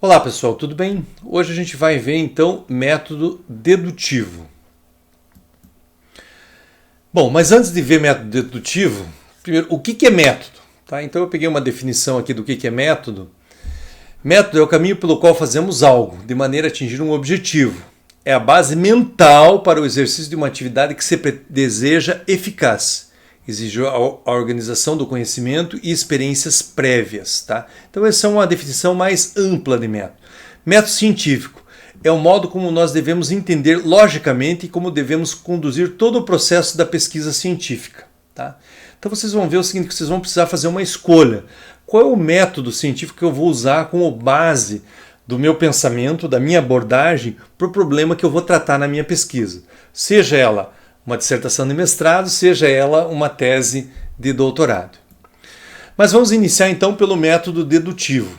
Olá pessoal, tudo bem? Hoje a gente vai ver então método dedutivo. Bom, mas antes de ver método dedutivo, primeiro, o que é método? Tá? Então eu peguei uma definição aqui do que é método. Método é o caminho pelo qual fazemos algo, de maneira a atingir um objetivo. É a base mental para o exercício de uma atividade que se deseja eficaz. Exige a organização do conhecimento e experiências prévias. Tá? Então essa é uma definição mais ampla de método. Método científico é o modo como nós devemos entender logicamente e como devemos conduzir todo o processo da pesquisa científica. Tá? Então vocês vão ver o seguinte, que vocês vão precisar fazer uma escolha. Qual é o método científico que eu vou usar como base do meu pensamento, da minha abordagem para o problema que eu vou tratar na minha pesquisa? Seja ela uma dissertação de mestrado, seja ela uma tese de doutorado. Mas vamos iniciar então pelo método dedutivo.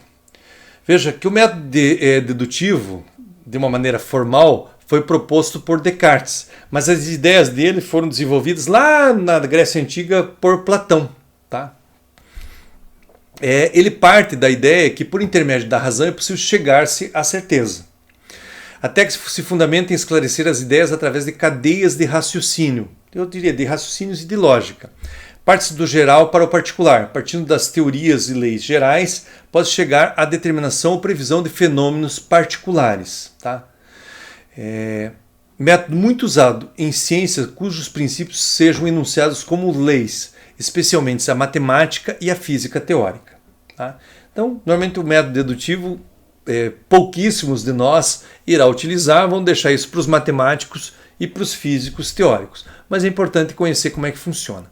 Veja que o método dedutivo, de uma maneira formal, foi proposto por Descartes, mas as ideias dele foram desenvolvidas lá na Grécia Antiga por Platão. Tá? Ele parte da ideia que, por intermédio da razão, é possível chegar-se à certeza. Até que se fundamenta em esclarecer as ideias através de cadeias de raciocínio. Eu diria de raciocínios e de lógica. Parte-se do geral para o particular. Partindo das teorias e leis gerais, pode chegar à determinação ou previsão de fenômenos particulares. Tá? Método muito usado em ciências cujos princípios sejam enunciados como leis, especialmente a matemática e a física teórica. Tá? Então, normalmente o método dedutivo, pouquíssimos de nós irá utilizar, vão deixar isso para os matemáticos e para os físicos teóricos. Mas é importante conhecer como é que funciona.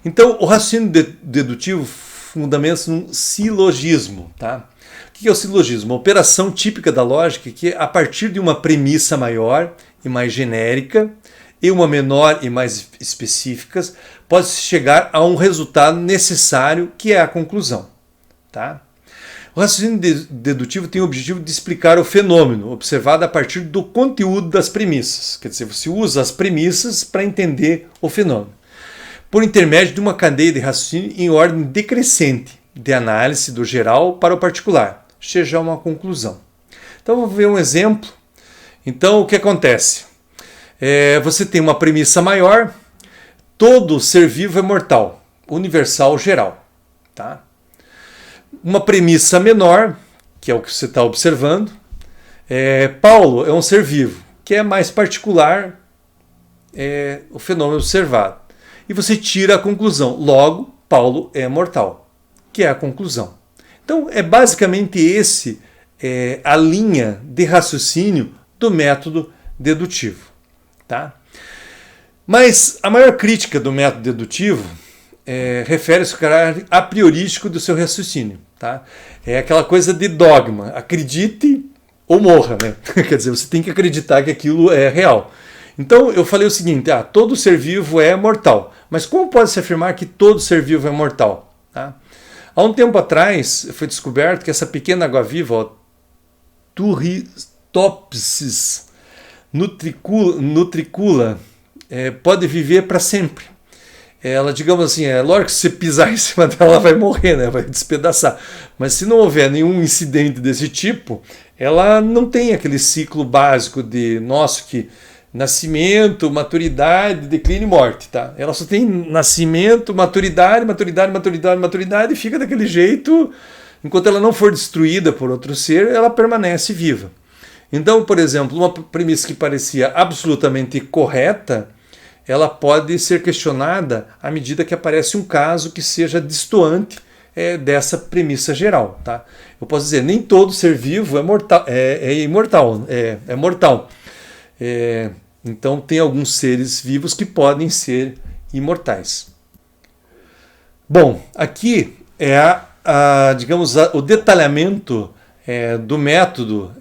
Então, o raciocínio dedutivo fundamenta-se num silogismo. Tá? O que é o silogismo? Uma operação típica da lógica que, a partir de uma premissa maior e mais genérica, e uma menor e mais específicas, pode-se chegar a um resultado necessário, que é a conclusão. Tá? O raciocínio dedutivo tem o objetivo de explicar o fenômeno observado a partir do conteúdo das premissas. Quer dizer, você usa as premissas para entender o fenômeno. Por intermédio de uma cadeia de raciocínio em ordem decrescente, de análise do geral para o particular, chegar a uma conclusão. Então, vamos ver um exemplo. Então, o que acontece? Você tem uma premissa maior, todo ser vivo é mortal, universal, geral. Tá? Uma premissa menor, que é o que você está observando, Paulo é um ser vivo, que é mais particular o fenômeno observado. E você tira a conclusão, logo, Paulo é mortal, que é a conclusão. Então, é basicamente a linha de raciocínio do método dedutivo. Tá? Mas a maior crítica do método dedutivo refere-se ao caráter a priorístico do seu raciocínio. Tá? É aquela coisa de dogma, acredite ou morra. Né? Quer dizer, você tem que acreditar que aquilo é real. Então eu falei o seguinte, todo ser vivo é mortal, mas como pode se afirmar que todo ser vivo é mortal? Tá? Há um tempo atrás foi descoberto que essa pequena água-viva, Turritopsis nutricula, pode viver para sempre. Ela, digamos assim, lógico que se você pisar em cima dela, ela vai morrer, né? Vai despedaçar. Mas se não houver nenhum incidente desse tipo, ela não tem aquele ciclo básico de nosso que nascimento, maturidade, declínio e morte. Tá? Ela só tem nascimento, maturidade e fica daquele jeito. Enquanto ela não for destruída por outro ser, ela permanece viva. Então, por exemplo, uma premissa que parecia absolutamente correta, ela pode ser questionada à medida que aparece um caso que seja destoante dessa premissa geral. Tá? Eu posso dizer, nem todo ser vivo é mortal, é mortal. Então, tem alguns seres vivos que podem ser imortais. Bom, aqui é digamos, o detalhamento do método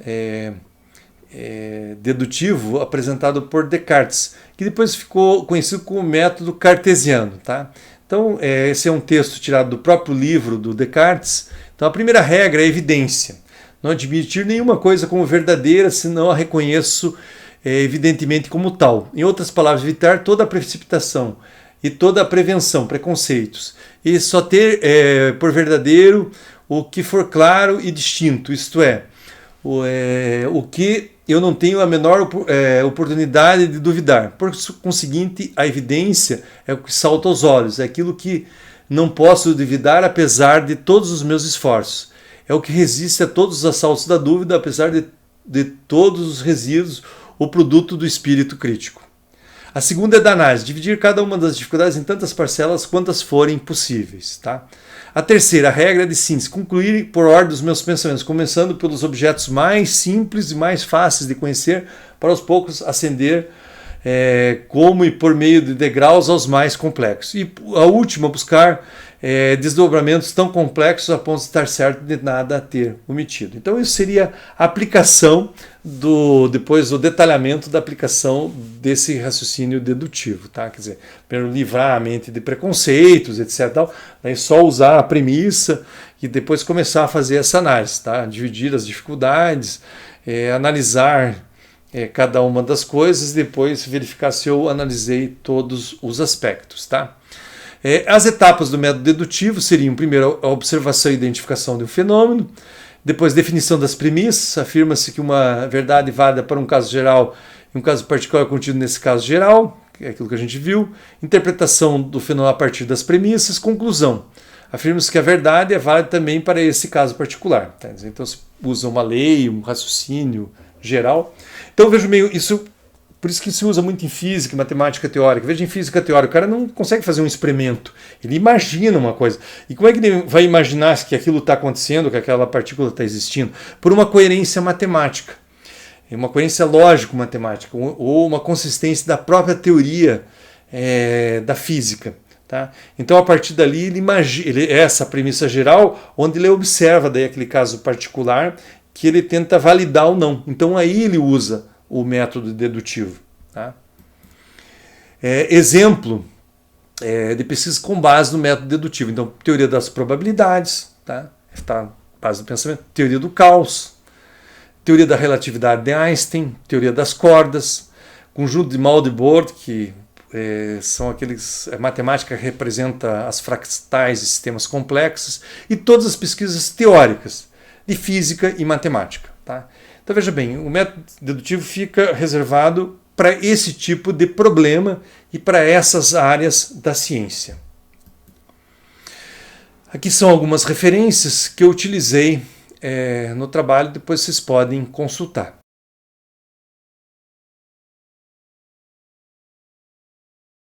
dedutivo apresentado por Descartes, que depois ficou conhecido como método cartesiano. Tá? Então, esse é um texto tirado do próprio livro do Descartes. Então, a primeira regra é a evidência. Não admitir nenhuma coisa como verdadeira, senão a reconheço evidentemente como tal. Em outras palavras, evitar toda a precipitação e toda a prevenção, preconceitos. E só ter por verdadeiro o que for claro e distinto, isto é, o que eu não tenho a menor oportunidade de duvidar. Por conseguinte, a evidência é o que salta aos olhos, é aquilo que não posso duvidar apesar de todos os meus esforços. É o que resiste a todos os assaltos da dúvida, apesar de todos os resíduos, o produto do espírito crítico. A segunda é da análise, dividir cada uma das dificuldades em tantas parcelas quantas forem possíveis. Tá? A terceira, a regra de síntese, concluir por ordem dos meus pensamentos, começando pelos objetos mais simples e mais fáceis de conhecer, para aos poucos ascender como e por meio de degraus aos mais complexos. E a última, buscar desdobramentos tão complexos a ponto de estar certo de nada ter omitido. Então isso seria a aplicação depois o detalhamento da aplicação desse raciocínio dedutivo, tá? Quer dizer, primeiro livrar a mente de preconceitos, etc. Tal, daí só usar a premissa e depois começar a fazer essa análise, tá? Dividir as dificuldades, analisar cada uma das coisas e depois verificar se eu analisei todos os aspectos, tá? As etapas do método dedutivo seriam, primeiro, a observação e identificação de um fenômeno, depois, definição das premissas, afirma-se que uma verdade válida para um caso geral e um caso particular contido nesse caso geral, que é aquilo que a gente viu, interpretação do fenômeno a partir das premissas, conclusão. Afirma-se que a verdade é válida também para esse caso particular. Tá? Então se usa uma lei, um raciocínio geral. Então vejo meio isso. Por isso que se usa muito em física e matemática teórica. Veja, em física teórica, o cara não consegue fazer um experimento. Ele imagina uma coisa. E como é que ele vai imaginar que aquilo está acontecendo, que aquela partícula está existindo? Por uma coerência matemática. Uma coerência lógico-matemática. Ou uma consistência da própria teoria da física. Tá? Então, a partir dali, ele imagina essa premissa geral, onde ele observa daí aquele caso particular, que ele tenta validar ou não. Então, aí ele usa o método dedutivo. Tá? Exemplo de pesquisa com base no método dedutivo. Então, teoria das probabilidades, tá? Base do pensamento, teoria do caos, teoria da relatividade de Einstein, teoria das cordas, conjunto de Mandelbrot, que são aqueles... A matemática representa as fractais de sistemas complexos, e todas as pesquisas teóricas de física e matemática. Tá? Então veja bem, o método dedutivo fica reservado para esse tipo de problema e para essas áreas da ciência. Aqui são algumas referências que eu utilizei no trabalho, depois vocês podem consultar.